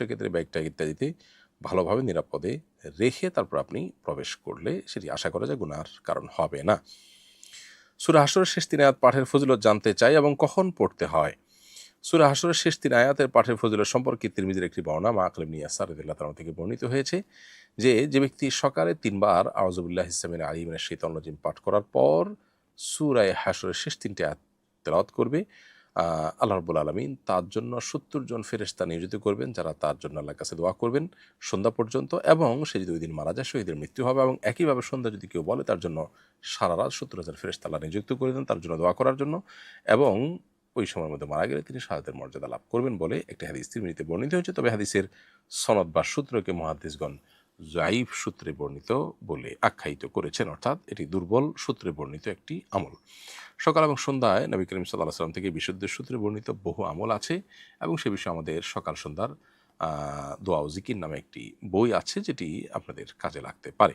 সেক্ষেত্রে ব্যাগটা ইত্যাদিতে ভালোভাবে নিরাপদে রেখে তারপর আপনি প্রবেশ করলে সেটি আশা করা যায় গুনার কারণ হবে না। সূরা হাশরের শেষ ৩ আয়াত পাঠের ফজিলত জানতে চাই এবং কখন পড়তে হয়? সূরা হাশরের শেষ ৩ আয়াতের পাঠের ফজিলত সম্পর্কে তিরমিজির একটি বর্ণনা মাকল ইবনে ইয়াসার রাদিয়াল্লাহু তাআলা থেকে বর্ণিত হয়েছে যে ব্যক্তি সকালে ৩ বার আউযু বিল্লাহি সামিল আলিম মিনাশ শাইতানির রাজিম পাঠ করার পর সূরা হাশরের শেষ ৩টি আয়াত তেলাওয়াত করবে, আল্লাহ রাব্বুল আলামিন তার জন্য ৭০ জন ফেরেশতা নিয়োজিত করবেন যারা তার জন্য আল্লাহর কাছে দোয়া করবেন সন্ধ্যা পর্যন্ত, এবং সে যদি ওই দিন মারা যায় শহীদের মৃত্যু হবে। এবং একইভাবে সন্ধ্যা যদি কেউ বলে তার জন্য সারা রাত ৭০,০০০ ফেরেশতা আল্লাহ নিযুক্ত করে দেন তার জন্য দোয়া করার জন্য, এবং ওই সময়ের মধ্যে মারা গেলে তিনি শাহাদাতের মর্যাদা লাভ করবেন বলে একটি হাদিস তিরমিজিতে বর্ণিত হয়েছে। তবে হাদিসের সনদ বা সূত্রকে মুহাদ্দিসগণ যায়িফ সূত্রে বর্ণিত বলে আখ্যায়িত করেছেন, অর্থাৎ এটি দুর্বল সূত্রে বর্ণিত একটি আমল। সকাল এবং সন্ধ্যায় নবী করিম সাল্লাল্লাহু আলাইহি ওয়াসাল্লাম থেকে বিশুদ্ধ সূত্রে বর্ণিত বহু আমল আছে, এবং সে বিষয়ে আমাদের সকাল সন্ধ্যার দোয়া ও জিকির নামে একটি বই আছে যেটি আপনাদের কাজে লাগতে পারে।